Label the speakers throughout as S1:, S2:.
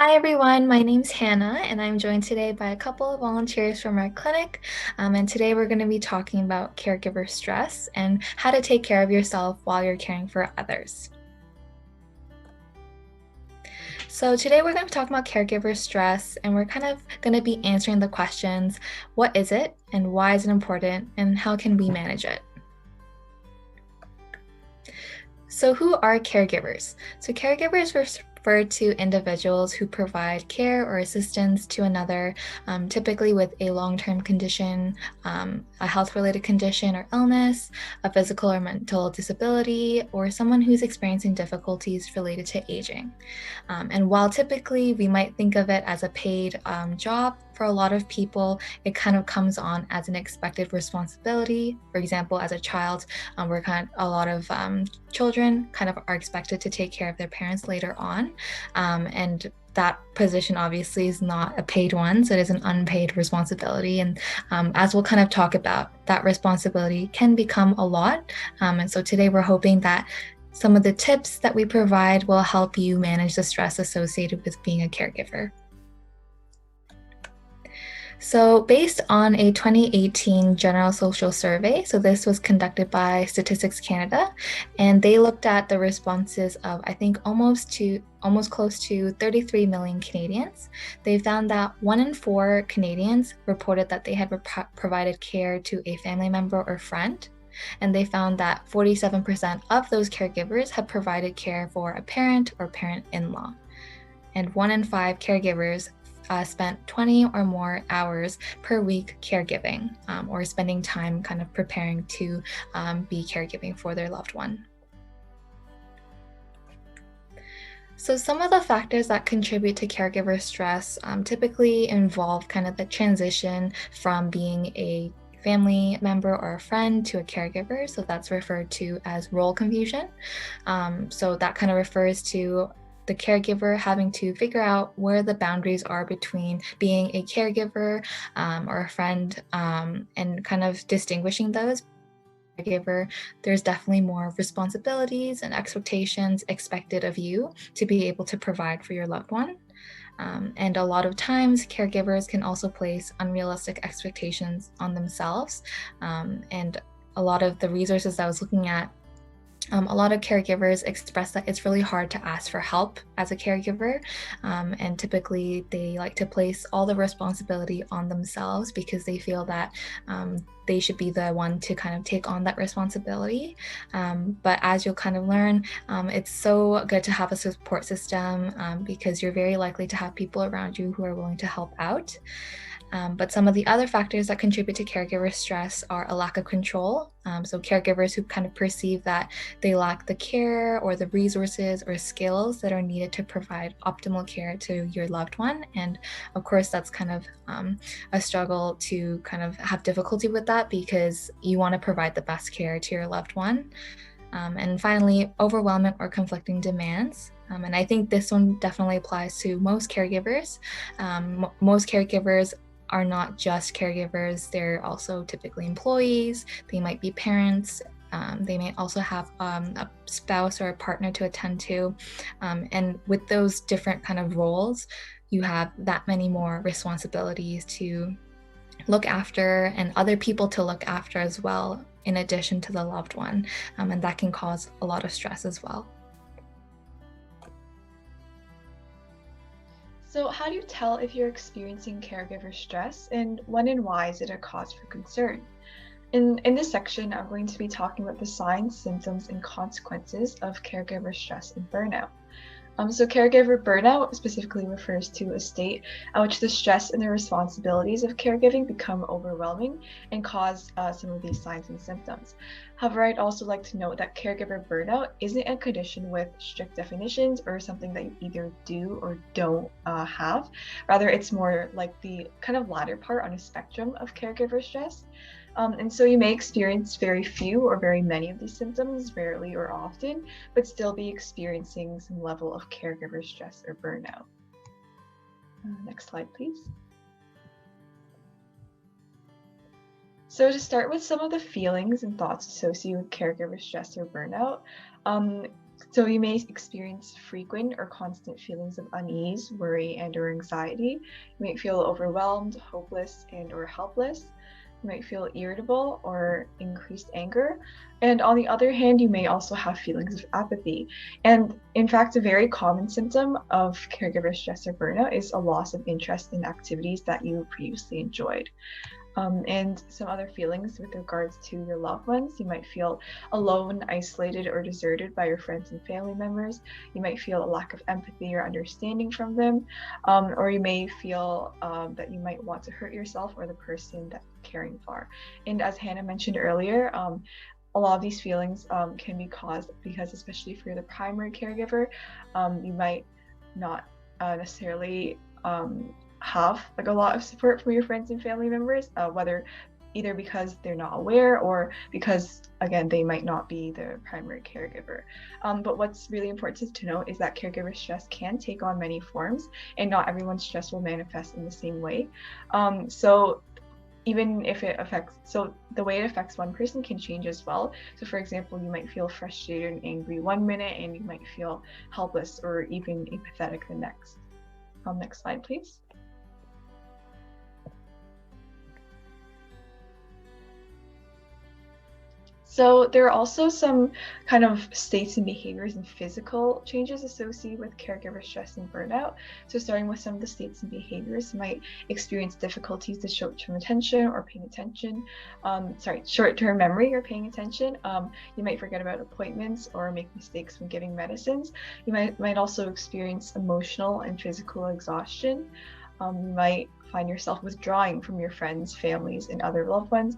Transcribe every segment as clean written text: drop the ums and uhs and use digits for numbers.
S1: Hi everyone, my name's Hannah and I'm joined today by a couple of volunteers from our clinic. And today we're going to be talking about caregiver stress and how to take care of yourself while you're caring for others. So today we're going to be talking about caregiver stress and we're kind of going to be answering the questions, what is it and why is it important and how can we manage it? So who are caregivers? So caregivers refer to individuals who provide care or assistance to another, typically with a long-term condition, a health-related condition or illness, a physical or mental disability, or someone who's experiencing difficulties related to aging. And while typically we might think of it as a paid job, for a lot of people, it kind of comes on as an expected responsibility. For example, as a child, a lot of children kind of are expected to take care of their parents later on. And that position obviously is not a paid one, so it is an unpaid responsibility. And as we'll kind of talk about, that responsibility can become a lot. And so today we're hoping that some of the tips that we provide will help you manage the stress associated with being a caregiver. So based on a 2018 General Social Survey, so this was conducted by Statistics Canada, and they looked at the responses of, I think, almost close to 33 million Canadians. They found that 1 in 4 Canadians reported that they had provided care to a family member or friend. And they found that 47% of those caregivers had provided care for a parent or parent-in-law. And 1 in 5 caregivers spent 20 or more hours per week caregiving, or spending time kind of preparing to be caregiving for their loved one. So some of the factors that contribute to caregiver stress typically involve kind of the transition from being a family member or a friend to a caregiver. So that's referred to as role confusion. So that kind of refers to the caregiver having to figure out where the boundaries are between being a caregiver or a friend, and kind of distinguishing those. Caregiver, there's definitely more responsibilities and expectations expected of you to be able to provide for your loved one. And a lot of times, caregivers can also place unrealistic expectations on themselves. And a lot of the resources I was looking at, a lot of caregivers express that it's really hard to ask for help as a caregiver, and typically they like to place all the responsibility on themselves because they feel that they should be the one to kind of take on that responsibility. But as you'll kind of learn, it's so good to have a support system, because you're very likely to have people around you who are willing to help out. But some of the other factors that contribute to caregiver stress are a lack of control. So caregivers who kind of perceive that they lack the care or the resources or skills that are needed to provide optimal care to your loved one. And of course, that's kind of a struggle to kind of have difficulty with that because you want to provide the best care to your loved one. And finally, overwhelming or conflicting demands. And I think this one definitely applies to most caregivers. Most caregivers are not just caregivers, they're also typically employees, they might be parents, they may also have a spouse or a partner to attend to. And with those different kind of roles, you have that many more responsibilities to look after and other people to look after as well, in addition to the loved one. And that can cause a lot of stress as well.
S2: So, how do you tell if you're experiencing caregiver stress, and when and why is it a cause for concern? In this section, I'm going to be talking about the signs, symptoms, and consequences of caregiver stress and burnout. So caregiver burnout specifically refers to a state at which the stress and the responsibilities of caregiving become overwhelming and cause some of these signs and symptoms. However, I'd also like to note that caregiver burnout isn't a condition with strict definitions or something that you either do or don't have. Rather, it's more like the kind of latter part on a spectrum of caregiver stress. And so you may experience very few or very many of these symptoms, rarely or often, but still be experiencing some level of caregiver stress or burnout. Next slide, please. So to start with some of the feelings and thoughts associated with caregiver stress or burnout, So you may experience frequent or constant feelings of unease, worry, and or anxiety. You might feel overwhelmed, hopeless, and or helpless. You might feel irritable or increased anger. And on the other hand, you may also have feelings of apathy. And in fact, a very common symptom of caregiver stress or burnout is a loss of interest in activities that you previously enjoyed. And some other feelings with regards to your loved ones. You might feel alone, isolated, or deserted by your friends and family members. You might feel a lack of empathy or understanding from them, or you may feel that you might want to hurt yourself or the person that you're caring for. And as Hannah mentioned earlier, a lot of these feelings can be caused because, especially if you're the primary caregiver, you might not necessarily have like a lot of support from your friends and family members, whether either because they're not aware or because, again, they might not be the primary caregiver. But what's really important to note is that caregiver stress can take on many forms, and not everyone's stress will manifest in the same way. So even if it affects, so the way it affects one person can change as well. So for example, you might feel frustrated and angry one minute, and you might feel helpless or even apathetic the next. Next slide, please. So there are also some kind of states and behaviors and physical changes associated with caregiver stress and burnout. So starting with some of the states and behaviors, you might experience difficulties with short-term attention or paying attention, short-term memory or paying attention. You might forget about appointments or make mistakes when giving medicines. You might also experience emotional and physical exhaustion. You might find yourself withdrawing from your friends, families, and other loved ones,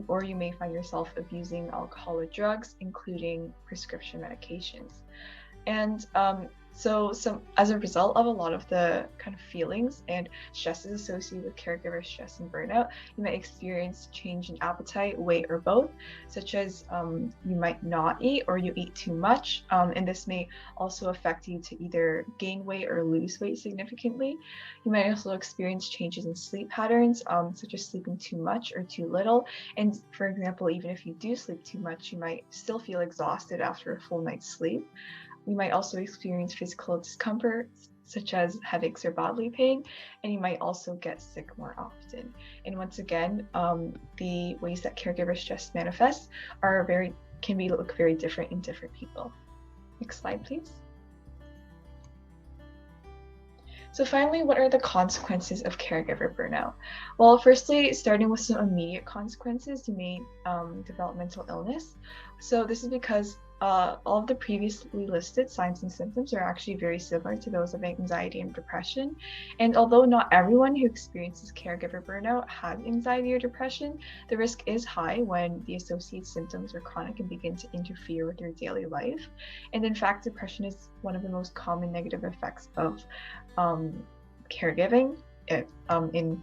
S2: or you may find yourself abusing alcohol or drugs, including prescription medications. And so as a result of a lot of the kind of feelings and stresses associated with caregiver stress and burnout, you might experience change in appetite, weight, or both, such as you might not eat or you eat too much. And this may also affect you to either gain weight or lose weight significantly. You might also experience changes in sleep patterns, such as sleeping too much or too little. And for example, even if you do sleep too much, you might still feel exhausted after a full night's sleep. You might also experience physical discomfort, such as headaches or bodily pain, and you might also get sick more often. And once again, the ways that caregiver stress manifests can look very different in different people. Next slide, please. So finally, what are the consequences of caregiver burnout? Well, firstly, starting with some immediate consequences, you may develop mental illness. So this is because all of the previously listed signs and symptoms are actually very similar to those of anxiety and depression. And although not everyone who experiences caregiver burnout has anxiety or depression, the risk is high when the associated symptoms are chronic and begin to interfere with your daily life. And in fact, depression is one of the most common negative effects of caregiving in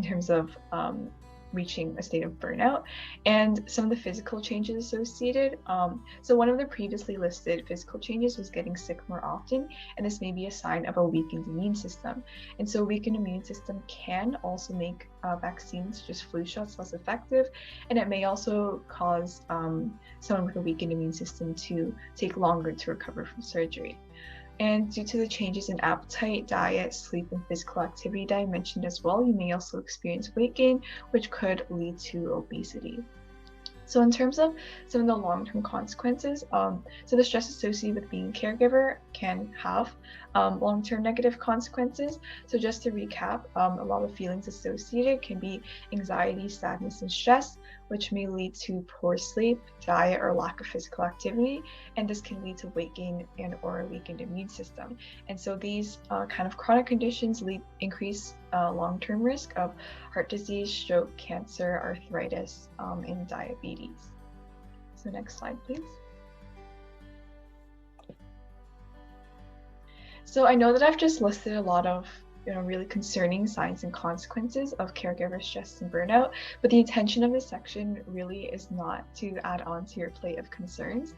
S2: terms of reaching a state of burnout, and some of the physical changes associated. So one of the previously listed physical changes was getting sick more often, and this may be a sign of a weakened immune system. And so a weakened immune system can also make vaccines such as flu shots less effective, and it may also cause someone with a weakened immune system to take longer to recover from surgery. And due to the changes in appetite, diet, sleep, and physical activity that I mentioned as well, you may also experience weight gain, which could lead to obesity. So in terms of some of the long-term consequences, so the stress associated with being a caregiver can have long-term negative consequences. So just to recap, a lot of feelings associated can be anxiety, sadness, and stress, which may lead to poor sleep, diet, or lack of physical activity. And this can lead to weight gain and or a weakened immune system. And so these kind of chronic conditions increase long-term risk of heart disease, stroke, cancer, arthritis, and diabetes. So next slide, please. So I know that I've just listed a lot of really concerning signs and consequences of caregiver stress and burnout. But the intention of this section really is not to add on to your plate of concerns.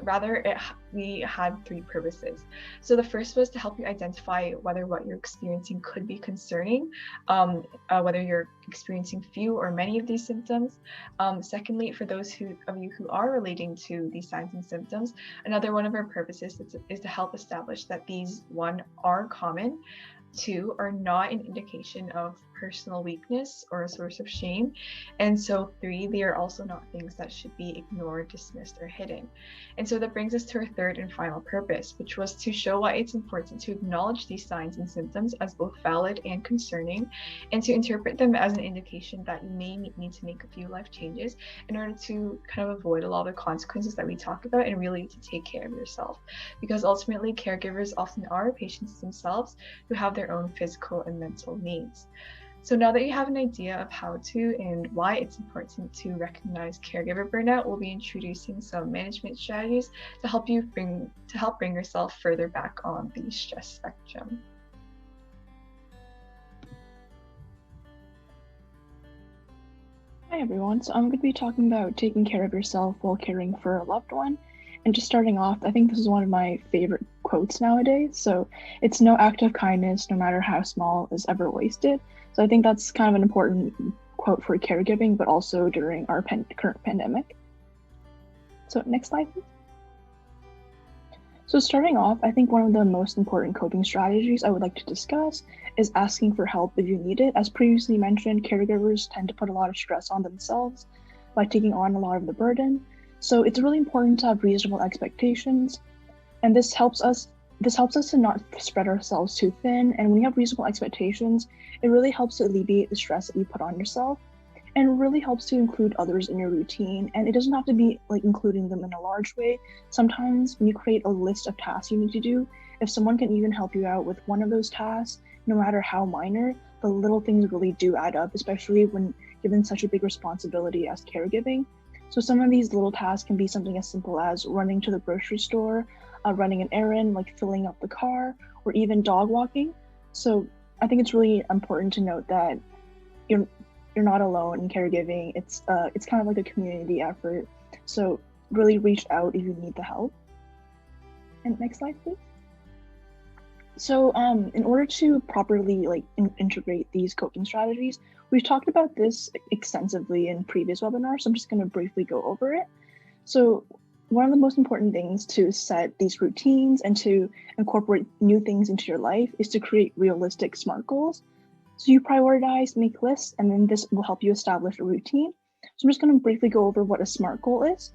S2: Rather, we had three purposes. So the first was to help you identify whether what you're experiencing could be concerning, whether you're experiencing few or many of these symptoms. Secondly, for those of you who are relating to these signs and symptoms, another one of our purposes is to help establish that these, one, are common, two, are not an indication of personal weakness or a source of shame, and so three, they are also not things that should be ignored, dismissed, or hidden. And so that brings us to our third and final purpose, which was to show why it's important to acknowledge these signs and symptoms as both valid and concerning, and to interpret them as an indication that you may need to make a few life changes in order to kind of avoid a lot of the consequences that we talk about, and really to take care of yourself. Because ultimately, caregivers often are patients themselves who have their own physical and mental needs. So now that you have an idea of how to and why it's important to recognize caregiver burnout, we'll be introducing some management strategies to help bring yourself further back on the stress spectrum.
S3: Hi everyone, so I'm going to be talking about taking care of yourself while caring for a loved one. And just starting off, I think this is one of my favorite quotes nowadays. So it's no act of kindness, no matter how small, is ever wasted. So I think that's kind of an important quote for caregiving, but also during our current pandemic. So next slide, please. So starting off, I think one of the most important coping strategies I would like to discuss is asking for help if you need it. As previously mentioned, caregivers tend to put a lot of stress on themselves by taking on a lot of the burden. So it's really important to have reasonable expectations, and this helps us to not spread ourselves too thin. And when you have reasonable expectations, it really helps to alleviate the stress that you put on yourself, and it really helps to include others in your routine. And it doesn't have to be like including them in a large way. Sometimes when you create a list of tasks you need to do, if someone can even help you out with one of those tasks, no matter how minor, the little things really do add up, especially when given such a big responsibility as caregiving. So some of these little tasks can be something as simple as running to the grocery store, running an errand, like filling up the car, or even dog walking. So I think it's really important to note that you're not alone in caregiving. It's kind of like a community effort. So really reach out if you need the help. And next slide, please. So in order to properly integrate these coping strategies, we've talked about this extensively in previous webinars, so I'm just going to briefly go over it. So one of the most important things to set these routines and to incorporate new things into your life is to create realistic SMART goals. So you prioritize, make lists, and then this will help you establish a routine. So I'm just going to briefly go over what a SMART goal is.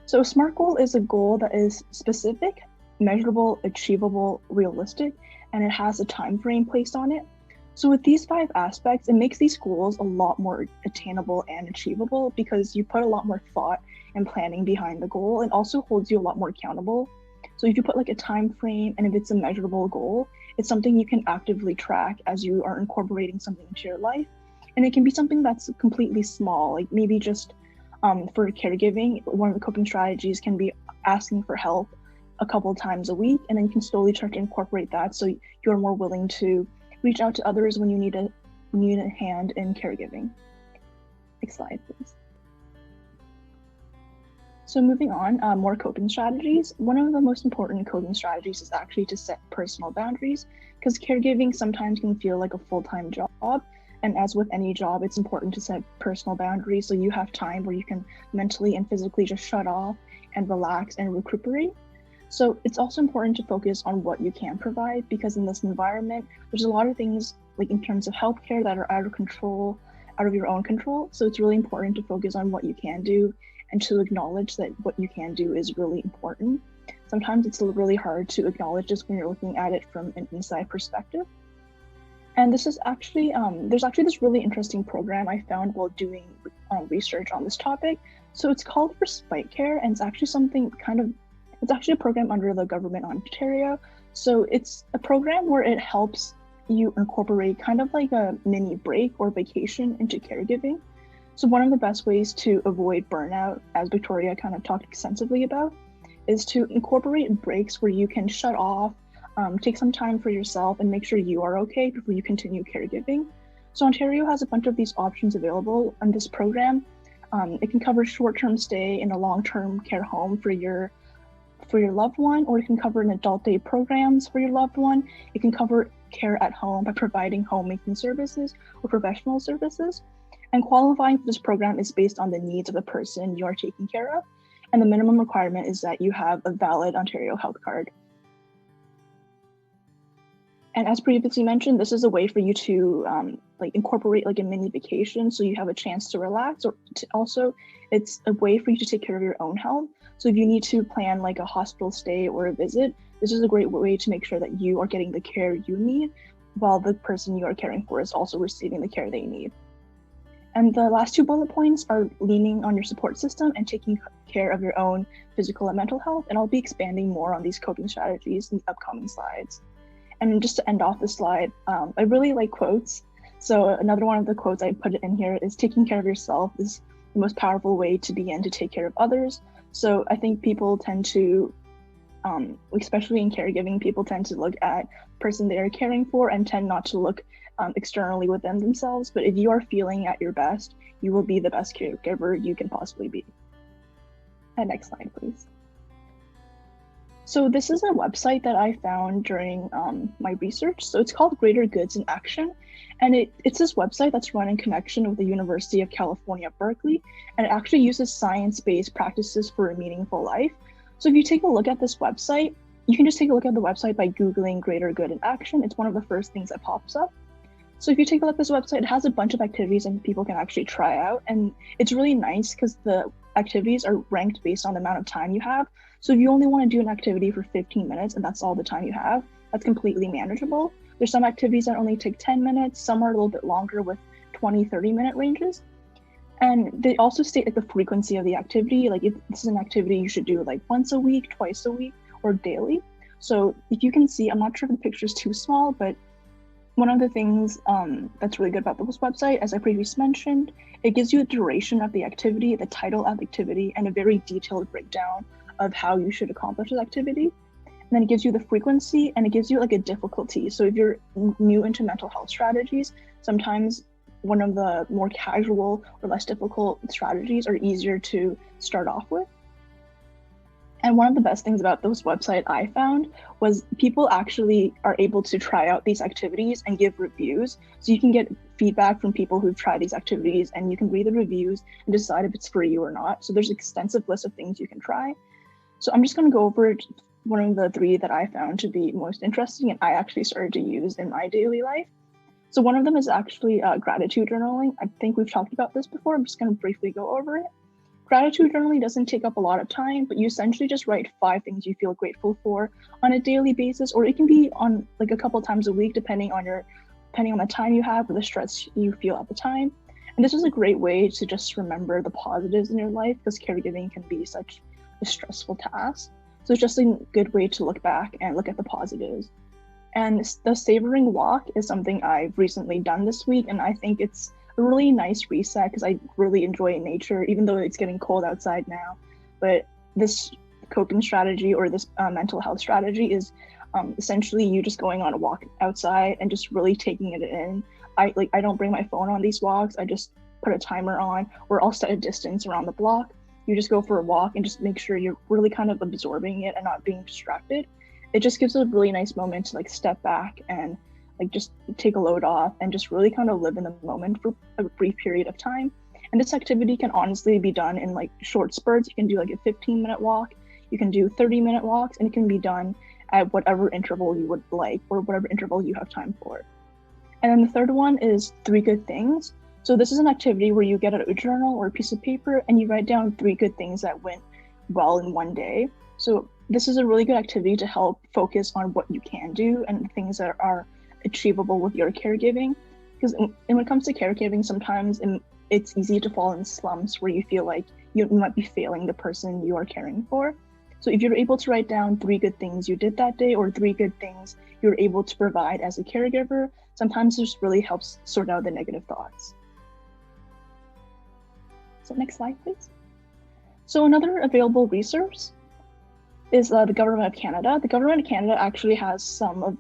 S3: So a SMART goal is a goal that is specific, measurable, achievable, realistic, and it has a time frame placed on it. So with these 5 aspects, it makes these goals a lot more attainable and achievable because you put a lot more thought and planning behind the goal, and also holds you a lot more accountable. So if you put like a time frame, and if it's a measurable goal, it's something you can actively track as you are incorporating something into your life. And it can be something that's completely small, like maybe just for caregiving, one of the coping strategies can be asking for help a couple of times a week, and then you can slowly start to incorporate that so you're more willing to reach out to others when you need a hand in caregiving. Next slide, please. So moving on, more coping strategies. One of the most important coping strategies is actually to set personal boundaries, because caregiving sometimes can feel like a full-time job. And as with any job, it's important to set personal boundaries so you have time where you can mentally and physically just shut off and relax and recuperate. So it's also important to focus on what you can provide, because in this environment, there's a lot of things like in terms of healthcare that are out of your own control. So it's really important to focus on what you can do and to acknowledge that what you can do is really important. Sometimes it's really hard to acknowledge this when you're looking at it from an inside perspective. And this is actually, there's actually this really interesting program I found while doing research on this topic. So it's called Respite Care, and it's actually it's actually a program under the government of Ontario. So it's a program where it helps you incorporate kind of like a mini break or vacation into caregiving. So one of the best ways to avoid burnout, as Victoria kind of talked extensively about, is to incorporate breaks where you can shut off, Take some time for yourself and make sure you are okay before you continue caregiving. So Ontario has a bunch of these options available on this program. It can cover short-term stay in a long-term care home for your loved one, or it can cover an adult day programs for your loved one. It can cover care at home by providing homemaking services or professional services. And qualifying for this program is based on the needs of the person you are taking care of. And the minimum requirement is that you have a valid Ontario health card. And as previously mentioned, this is a way for you to incorporate like a mini vacation, so you have a chance to relax, or also it's a way for you to take care of your own health. So if you need to plan like a hospital stay or a visit, this is a great way to make sure that you are getting the care you need while the person you are caring for is also receiving the care they need. And the last two bullet points are leaning on your support system and taking care of your own physical and mental health. And I'll be expanding more on these coping strategies in the upcoming slides. And just to end off the slide, I really like quotes. So another one of the quotes I put in here is, taking care of yourself is the most powerful way to begin to take care of others. So I think people tend to, especially in caregiving, people tend to look at the person they are caring for and tend not to look externally within themselves. But if you are feeling at your best, you will be the best caregiver you can possibly be. And next slide, please. So this is a website that I found during my research. So it's called Greater Goods in Action. And it's this website that's run in connection with the University of California, Berkeley. And it actually uses science-based practices for a meaningful life. So if you take a look at this website, you can just take a look at the website by Googling Greater Good in Action. It's one of the first things that pops up. So if you take a look at this website, it has a bunch of activities that people can actually try out. And it's really nice because the activities are ranked based on the amount of time you have. So if you only want to do an activity for 15 minutes and that's all the time you have, that's completely manageable. There's some activities that only take 10 minutes, some are a little bit longer with 20, 30-minute ranges. And they also state like the frequency of the activity. Like if this is an activity you should do like once a week, twice a week, or daily. So if you can see, I'm not sure if the picture is too small, but one of the things that's really good about this website, as I previously mentioned, it gives you a duration of the activity, the title of the activity, and a very detailed breakdown of how you should accomplish this activity. And then it gives you the frequency, and it gives you like a difficulty. So if you're new into mental health strategies, sometimes one of the more casual or less difficult strategies are easier to start off with. And one of the best things about this website I found was people actually are able to try out these activities and give reviews. So you can get feedback from people who've tried these activities, and you can read the reviews and decide if it's for you or not. So there's an extensive list of things you can try. So I'm just going to go over one of the three that I found to be most interesting and I actually started to use in my daily life. So one of them is actually gratitude journaling. I think we've talked about this before. I'm just going to briefly go over it. Gratitude journaling doesn't take up a lot of time, but you essentially just write 5 things you feel grateful for on a daily basis, or it can be on like a couple times a week, depending on the time you have or the stress you feel at the time. And this is a great way to just remember the positives in your life, because caregiving can be such a stressful task. So it's just a good way to look back and look at the positives. And the savoring walk is something I've recently done this week, and I think it's a really nice reset because I really enjoy nature, even though it's getting cold outside now. But this coping strategy or this mental health strategy is essentially you just going on a walk outside and just really taking it in. I don't bring my phone on these walks. I just put a timer on, or I'll set a distance around the block. You just go for a walk and just make sure you're really kind of absorbing it and not being distracted. It just gives a really nice moment to like step back and like just take a load off and just really kind of live in the moment for a brief period of time. And this activity can honestly be done in like short spurts. You can do like a 15-minute walk, you can do 30-minute walks, and it can be done at whatever interval you would like or whatever interval you have time for. And then the third one is 3 good things. So this is an activity where you get out a journal or a piece of paper and you write down 3 good things that went well in one day. So this is a really good activity to help focus on what you can do and things that are achievable with your caregiving. Because when it comes to caregiving, sometimes it's easy to fall in slumps where you feel like you might be failing the person you are caring for. So if you're able to write down 3 good things you did that day or 3 good things you're able to provide as a caregiver, sometimes this really helps sort out the negative thoughts. So next slide, please. So another available resource is the Government of Canada. The Government of Canada actually has some of,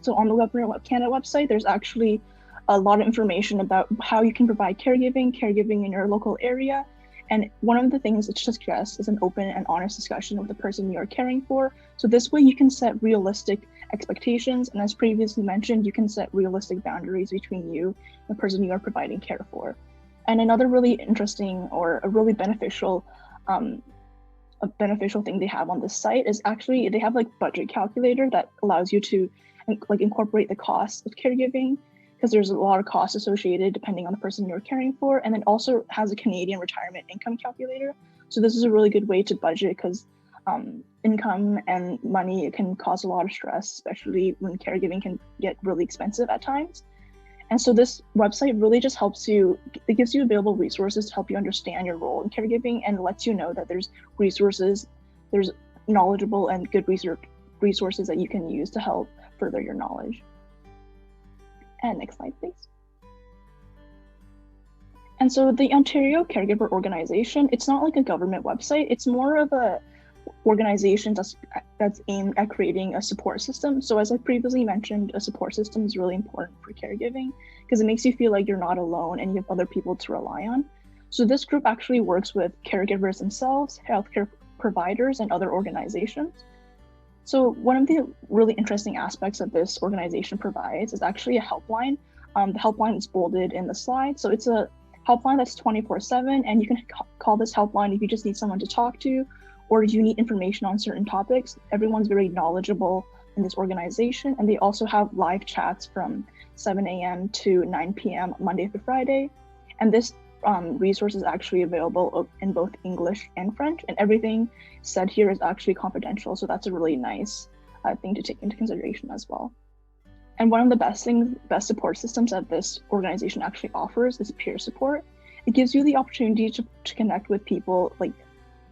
S3: so on the Government of Canada website, there's actually a lot of information about how you can provide caregiving in your local area. And one of the things it suggests is an open and honest discussion with the person you are caring for. So this way you can set realistic expectations. And as previously mentioned, you can set realistic boundaries between you and the person you are providing care for. And another really interesting or a really beneficial thing they have on this site is actually they have like budget calculator that allows you to like incorporate the costs of caregiving, because there's a lot of costs associated depending on the person you're caring for, and then also has a Canadian retirement income calculator. So this is a really good way to budget, because income and money can cause a lot of stress, especially when caregiving can get really expensive at times. And so this website really just helps you, it gives you available resources to help you understand your role in caregiving, and lets you know that there's resources, there's knowledgeable and good resources that you can use to help further your knowledge. And next slide, please. And so the Ontario Caregiver Organization, it's not like a government website, it's more of a organization that's aimed at creating a support system. So as I previously mentioned, a support system is really important for caregiving, because it makes you feel like you're not alone and you have other people to rely on. So this group actually works with caregivers themselves, healthcare providers, and other organizations. So one of the really interesting aspects that this organization provides is actually a helpline. The helpline is bolded in the slide. So it's a helpline that's 24/7, and you can call this helpline if you just need someone to talk to, or you need information on certain topics. Everyone's very knowledgeable in this organization, and they also have live chats from 7 a.m. to 9 p.m. Monday through Friday. And this resource is actually available in both English and French, and everything said here is actually confidential. So that's a really nice thing to take into consideration as well. And one of the best support systems that this organization actually offers is peer support. It gives you the opportunity to connect with people like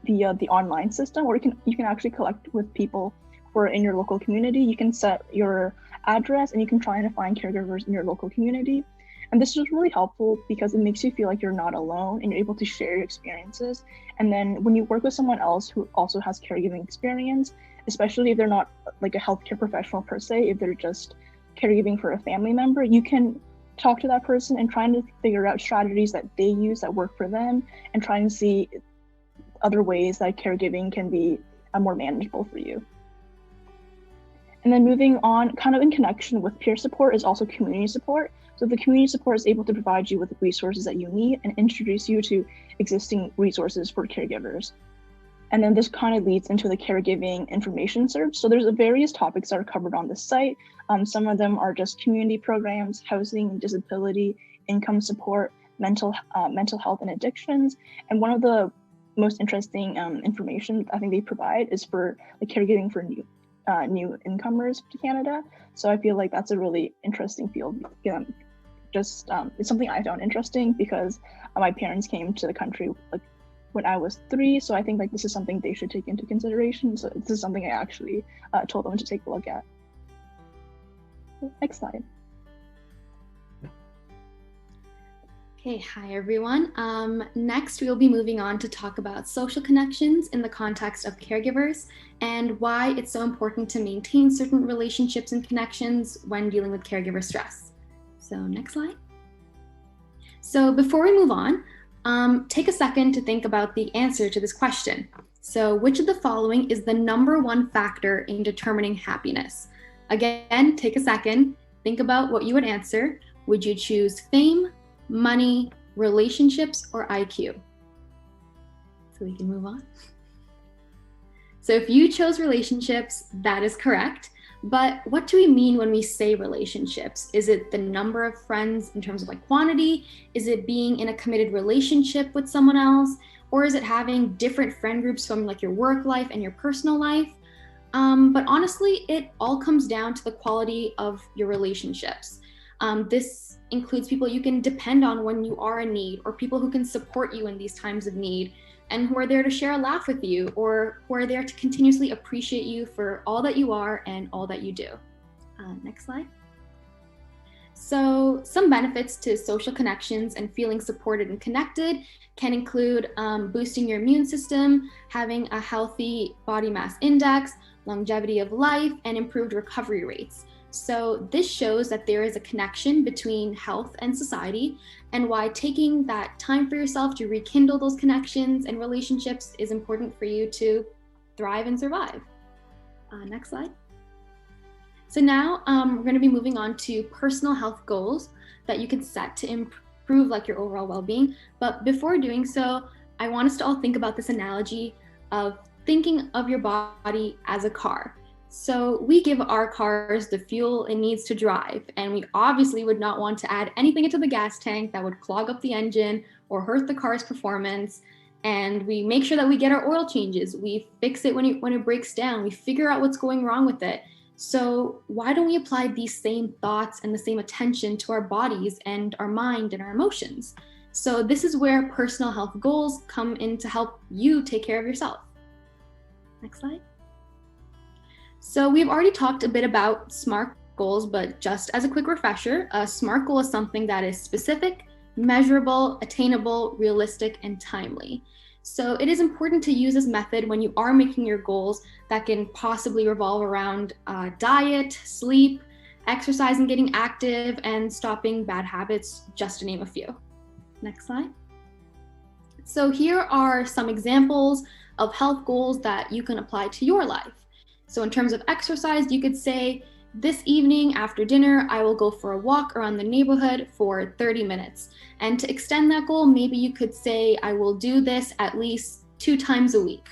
S3: via the online system, or you can actually connect with people who are in your local community. You can set your address and you can try and find caregivers in your local community. And this is really helpful because it makes you feel like you're not alone and you're able to share your experiences. And then when you work with someone else who also has caregiving experience, especially if they're not like a healthcare professional per se, if they're just caregiving for a family member, you can talk to that person and try to figure out strategies that they use that work for them, and try and see other ways that caregiving can be more manageable for you. And then moving on, kind of in connection with peer support, is also community support. So the community support is able to provide you with the resources that you need and introduce you to existing resources for caregivers. And then this kind of leads into the caregiving information search. So there's various topics that are covered on this site. Some of them are just community programs, housing, disability, income support, mental health and addictions. And one of the most interesting information I think they provide is for the caregiving for new incomers to Canada. So I feel like that's a really interesting field. It's something I found interesting because my parents came to the country like when I was 3, so I think like this is something they should take into consideration. So this is something I actually told them to take a look at. Next slide.
S4: Okay, hi everyone. Next, we will be moving on to talk about social connections in the context of caregivers and why it's so important to maintain certain relationships and connections when dealing with caregiver stress. So next slide. So before we move on, take a second to think about the answer to this question. So which of the following is the #1 factor in determining happiness? Again, take a second, think about what you would answer. Would you choose fame, money, relationships, or IQ? So we can move on. So if you chose relationships, that is correct. But what do we mean when we say relationships? Is it the number of friends in terms of like quantity? Is it being in a committed relationship with someone else? Or is it having different friend groups from like your work life and your personal life? But honestly, it all comes down to the quality of your relationships. This includes people you can depend on when you are in need, or people who can support you in these times of need, and who are there to share a laugh with you, or who are there to continuously appreciate you for all that you are and all that you do. Next slide. So some benefits to social connections and feeling supported and connected can include boosting your immune system, having a healthy body mass index, longevity of life, and improved recovery rates. So this shows that there is a connection between health and society, and why taking that time for yourself to rekindle those connections and relationships is important for you to thrive and survive. Next slide. So now we're going to be moving on to personal health goals that you can set to improve like your overall well-being. But before doing so, I want us to all think about this analogy of thinking of your body as a car. So we give our cars the fuel it needs to drive, and we obviously would not want to add anything into the gas tank that would clog up the engine or hurt the car's performance. And we make sure that we get our oil changes. We fix it when it breaks down. We figure out what's going wrong with it. So why don't we apply these same thoughts and the same attention to our bodies and our mind and our emotions? So this is where personal health goals come in to help you take care of yourself. Next slide. So we've already talked a bit about SMART goals, but just as a quick refresher, a SMART goal is something that is specific, measurable, attainable, realistic, and timely. So it is important to use this method when you are making your goals that can possibly revolve around diet, sleep, exercise and getting active, and stopping bad habits, just to name a few. Next slide. So here are some examples of health goals that you can apply to your life. So in terms of exercise, you could say, this evening after dinner, I will go for a walk around the neighborhood for 30 minutes. And to extend that goal, maybe you could say, I will do this at least 2 times a week.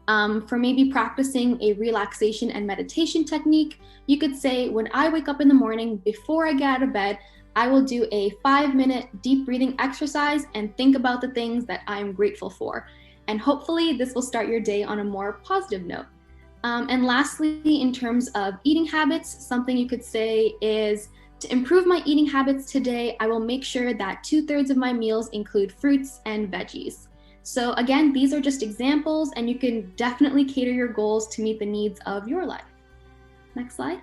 S4: For maybe practicing a relaxation and meditation technique, you could say, when I wake up in the morning, before I get out of bed, I will do a 5-minute deep breathing exercise and think about the things that I'm grateful for. And hopefully this will start your day on a more positive note. And lastly, in terms of eating habits, something you could say is, to improve my eating habits today, I will make sure that 2/3 of my meals include fruits and veggies. So again, these are just examples, and you can definitely cater your goals to meet the needs of your life. Next slide.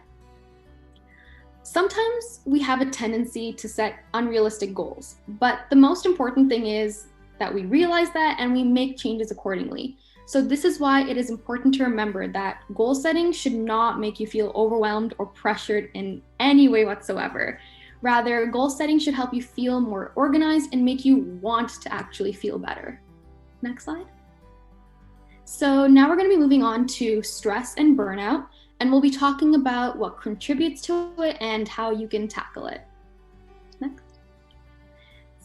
S4: Sometimes we have a tendency to set unrealistic goals, but the most important thing is that we realize that and we make changes accordingly. So this is why it is important to remember that goal setting should not make you feel overwhelmed or pressured in any way whatsoever. Rather, goal setting should help you feel more organized and make you want to actually feel better. Next slide. So now we're going to be moving on to stress and burnout, and we'll be talking about what contributes to it and how you can tackle it. Next.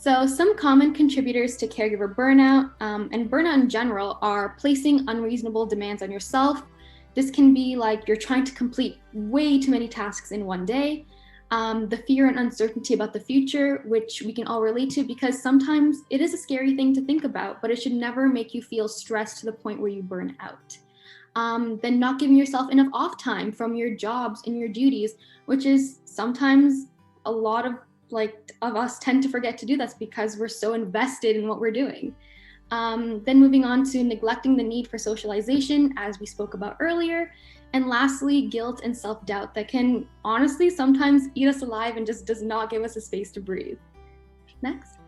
S4: So some common contributors to caregiver burnout and burnout in general are placing unreasonable demands on yourself. This can be like you're trying to complete way too many tasks in one day. The fear and uncertainty about the future, which we can all relate to, because sometimes it is a scary thing to think about, but it should never make you feel stressed to the point where you burn out. Then not giving yourself enough off time from your jobs and your duties, which is sometimes a lot of us tend to forget to do this because we're so invested in what we're doing. Then moving on to neglecting the need for socialization, as we spoke about earlier. And lastly, guilt and self-doubt that can honestly sometimes eat us alive and just does not give us a space to breathe. Next.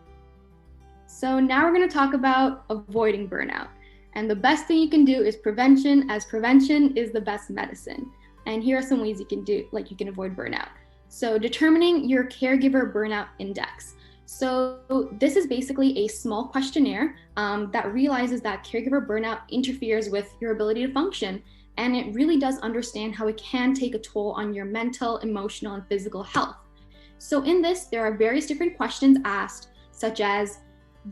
S4: So now we're going to talk about avoiding burnout. And the best thing you can do is prevention, as prevention is the best medicine. And here are some ways you can do, you can avoid burnout. So determining your caregiver burnout index. So this is basically a small questionnaire that realizes that caregiver burnout interferes with your ability to function. And it really does understand how it can take a toll on your mental, emotional, and physical health. So in this, there are various different questions asked, such as,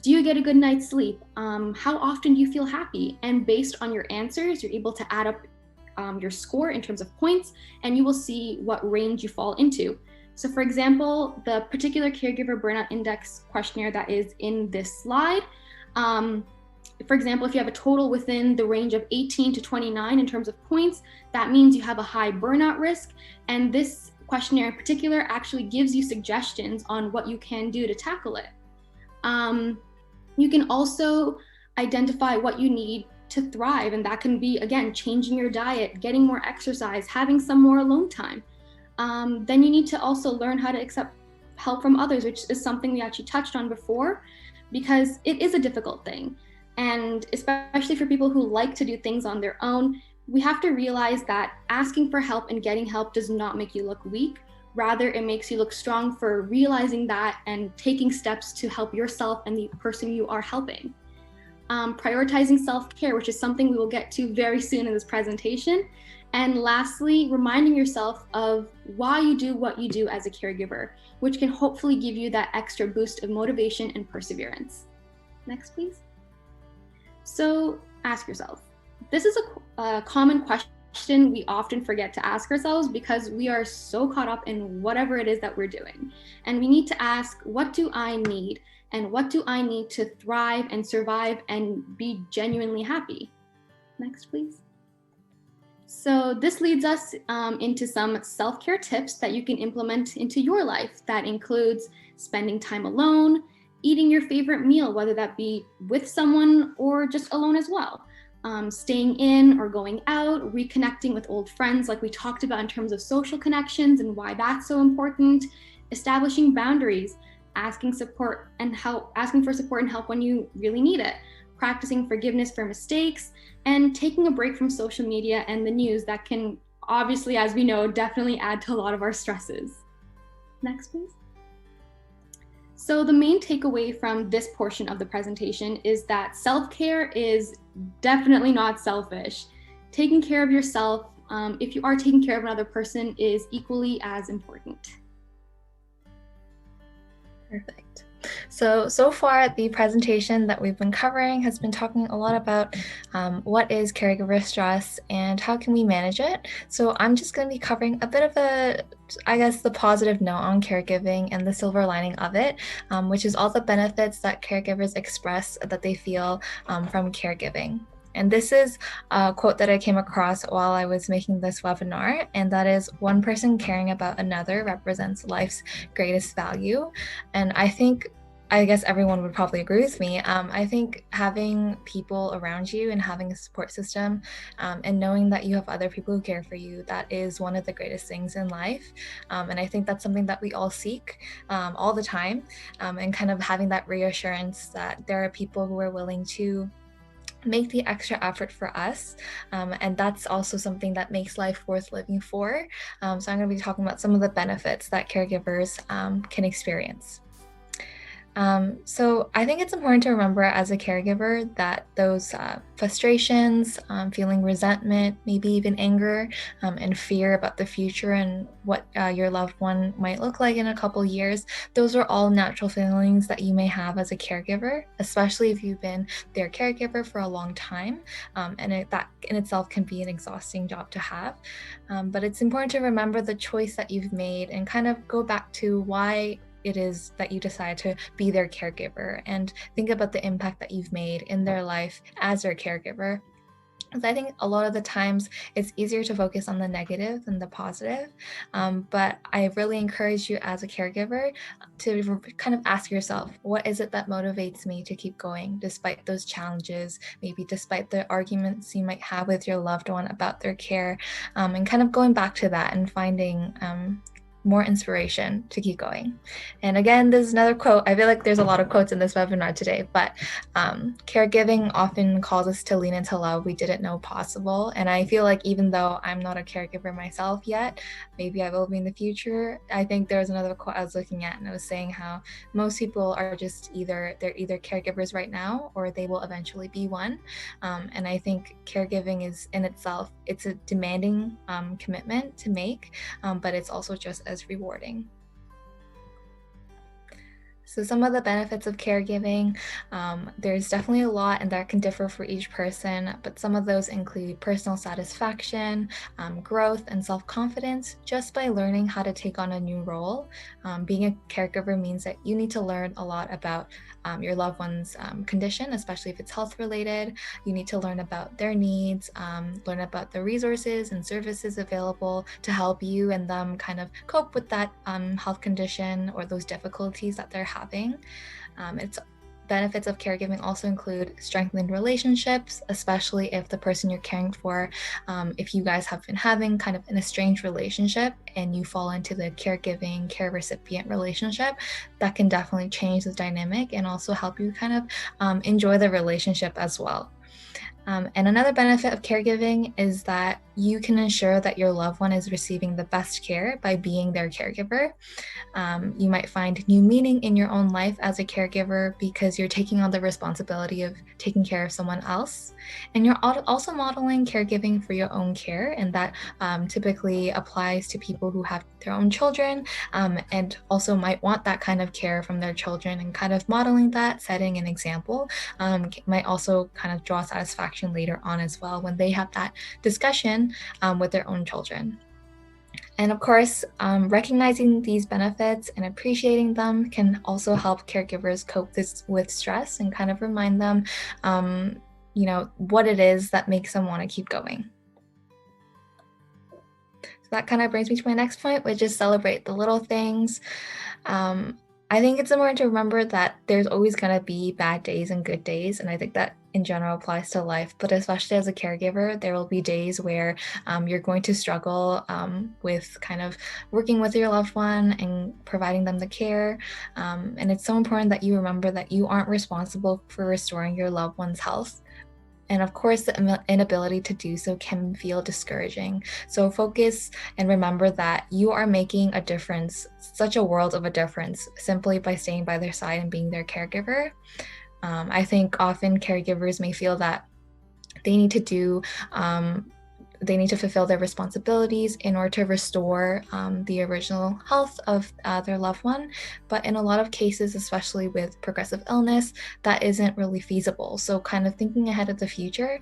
S4: do you get a good night's sleep? How often do you feel happy? And based on your answers, you're able to add up your score in terms of points, and you will see what range you fall into. So for example, the particular caregiver burnout index questionnaire that is in this slide, for example, if you have a total within the range of 18 to 29 in terms of points, that means you have a high burnout risk. And this questionnaire in particular actually gives you suggestions on what you can do to tackle it. You can also identify what you need to thrive, and that can be, again, changing your diet, getting more exercise, having some more alone time. Then you need to also learn how to accept help from others, which is something we actually touched on before, because it is a difficult thing. And especially for people who like to do things on their own, we have to realize that asking for help and getting help does not make you look weak. Rather, it makes you look strong for realizing that and taking steps to help yourself and the person you are helping. Prioritizing self-care, which is something we will get to very soon in this presentation. And lastly, reminding yourself of why you do what you do as a caregiver, which can hopefully give you that extra boost of motivation and perseverance. Next, please. So ask yourself, this is a common question we often forget to ask ourselves because we are so caught up in whatever it is that we're doing. And we need to ask, what do I need? And what do I need to thrive and survive and be genuinely happy? Next, please. So this leads us into some self-care tips that you can implement into your life. That includes spending time alone, eating your favorite meal, whether that be with someone or just alone as well. Staying in or going out, reconnecting with old friends like we talked about in terms of social connections and why that's so important, establishing boundaries, asking for support and help when you really need it, practicing forgiveness for mistakes, and taking a break from social media and the news that can obviously, as we know, definitely add to a lot of our stresses. Next, please. So the main takeaway from this portion of the presentation is that self-care is definitely not selfish. Taking care of yourself, if you are taking care of another person, is equally as important.
S1: Perfect. So far, the presentation that we've been covering has been talking a lot about what is caregiver stress and how can we manage it. So I'm just going to be covering a bit of the positive note on caregiving and the silver lining of it, which is all the benefits that caregivers express that they feel from caregiving. And this is a quote that I came across while I was making this webinar, and that is, one person caring about another represents life's greatest value. And I guess everyone would probably agree with me. I think having people around you and having a support system and knowing that you have other people who care for you, that is one of the greatest things in life. And I think that's something that we all seek all the time, and kind of having that reassurance that there are people who are willing to make the extra effort for us, and that's also something that makes life worth living for. So I'm going to be talking about some of the benefits that caregivers can experience. So I think it's important to remember as a caregiver that those frustrations, feeling resentment, maybe even anger, and fear about the future and what your loved one might look like in a couple years, those are all natural feelings that you may have as a caregiver, especially if you've been their caregiver for a long time, and that in itself can be an exhausting job to have. But it's important to remember the choice that you've made and kind of go back to why it is that you decide to be their caregiver, and think about the impact that you've made in their life as their caregiver. Because I think a lot of the times it's easier to focus on the negative than the positive. But I really encourage you as a caregiver to kind of ask yourself, what is it that motivates me to keep going despite those challenges, maybe despite the arguments you might have with your loved one about their care, and kind of going back to that and finding more inspiration to keep going. And again, this is another quote. I feel like there's a lot of quotes in this webinar today, but caregiving often calls us to lean into love we didn't know possible. And I feel like even though I'm not a caregiver myself yet, maybe I will be in the future. I think there was another quote I was looking at, and it was saying how most people are just they're either caregivers right now or they will eventually be one. And I think caregiving is in itself, it's a demanding commitment to make, but it's also just as rewarding. So some of the benefits of caregiving, there's definitely a lot, and that can differ for each person, but some of those include personal satisfaction, growth, and self-confidence just by learning how to take on a new role. Being a caregiver means that you need to learn a lot about your loved one's condition, especially if it's health related. You need to learn about their needs, learn about the resources and services available to help you and them kind of cope with that health condition or those difficulties that they're having. benefits of caregiving also include strengthened relationships, especially if the person you're caring for, if you guys have been having kind of an estranged relationship and you fall into the caregiving, care recipient relationship, that can definitely change the dynamic and also help you kind of enjoy the relationship as well. And another benefit of caregiving is that you can ensure that your loved one is receiving the best care by being their caregiver. You might find new meaning in your own life as a caregiver because you're taking on the responsibility of taking care of someone else. And you're also modeling caregiving for your own care. And that typically applies to people who have their own children and also might want that kind of care from their children, and kind of modeling that, setting an example, might also kind of draw satisfaction later on as well when they have that discussion with their own children. And of course, recognizing these benefits and appreciating them can also help caregivers cope with stress and kind of remind them, what it is that makes them want to keep going. So that kind of brings me to my next point, which is celebrate the little things. I think it's important to remember that there's always going to be bad days and good days. And I think that in general applies to life, but especially as a caregiver, there will be days where you're going to struggle with kind of working with your loved one and providing them the care. And it's so important that you remember that you aren't responsible for restoring your loved one's health. And of course, the inability to do so can feel discouraging. So focus and remember that you are making a difference, such a world of a difference, simply by staying by their side and being their caregiver. I think often caregivers may feel that they need to fulfill their responsibilities in order to restore the original health of their loved one. But in a lot of cases, especially with progressive illness, that isn't really feasible. So kind of thinking ahead of the future,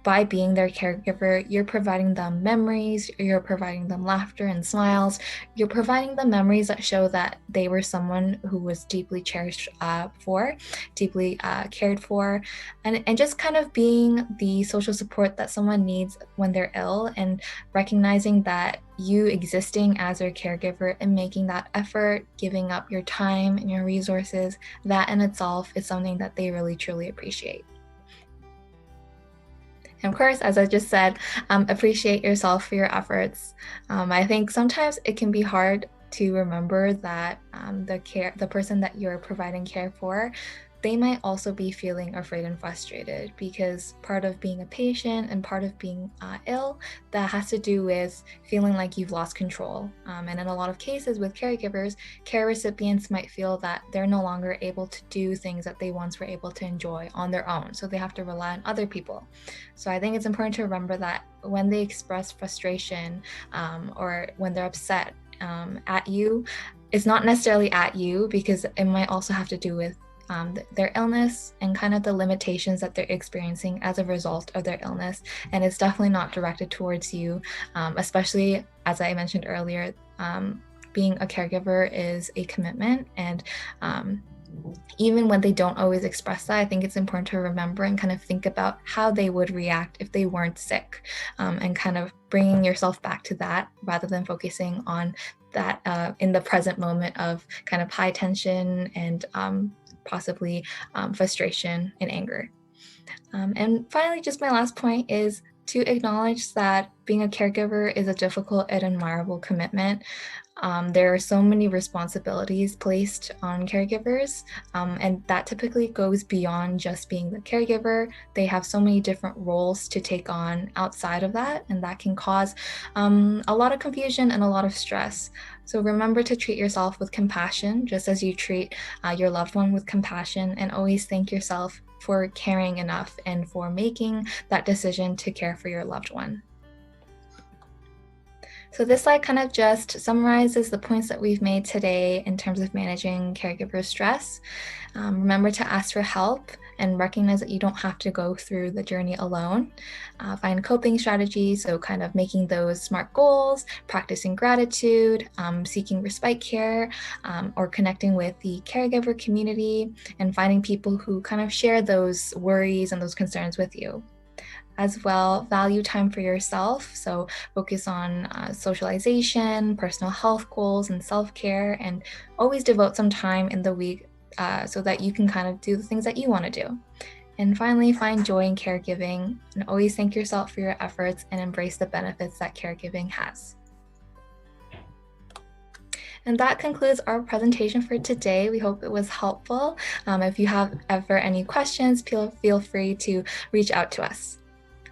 S1: by being their caregiver, you're providing them memories, you're providing them laughter and smiles, you're providing them memories that show that they were someone who was deeply cherished deeply cared for, and just kind of being the social support that someone needs when they're ill, and recognizing that you existing as their caregiver and making that effort, giving up your time and your resources, that in itself is something that they really truly appreciate. And of course, as I just said, appreciate yourself for your efforts. I think sometimes it can be hard to remember that the person that you're providing care for, they might also be feeling afraid and frustrated, because part of being a patient and part of being ill, that has to do with feeling like you've lost control. And in a lot of cases with caregivers, care recipients might feel that they're no longer able to do things that they once were able to enjoy on their own. So they have to rely on other people. So I think it's important to remember that when they express frustration or when they're upset at you, it's not necessarily at you, because it might also have to do with their illness and kind of the limitations that they're experiencing as a result of their illness. And it's definitely not directed towards you, especially as I mentioned earlier, being a caregiver is a commitment. And even when they don't always express that, I think it's important to remember and kind of think about how they would react if they weren't sick, and kind of bringing yourself back to that rather than focusing on that in the present moment of kind of high tension and possibly frustration and anger. And finally, just my last point is to acknowledge that being a caregiver is a difficult and admirable commitment. There are so many responsibilities placed on caregivers, and that typically goes beyond just being the caregiver. They have so many different roles to take on outside of that, and that can cause a lot of confusion and a lot of stress. So remember to treat yourself with compassion, just as you treat your loved one with compassion, and always thank yourself for caring enough and for making that decision to care for your loved one. So this slide kind of just summarizes the points that we've made today in terms of managing caregiver stress. Remember to ask for help and recognize that you don't have to go through the journey alone. Find coping strategies, so kind of making those SMART goals, practicing gratitude, seeking respite care, or connecting with the caregiver community, and finding people who kind of share those worries and those concerns with you. As well, value time for yourself. So focus on socialization, personal health goals, and self-care, and always devote some time in the week so that you can kind of do the things that you want to do. And finally, find joy in caregiving and always thank yourself for your efforts and embrace the benefits that caregiving has. And that concludes our presentation for today. We hope it was helpful. If you have ever any questions, feel free to reach out to us.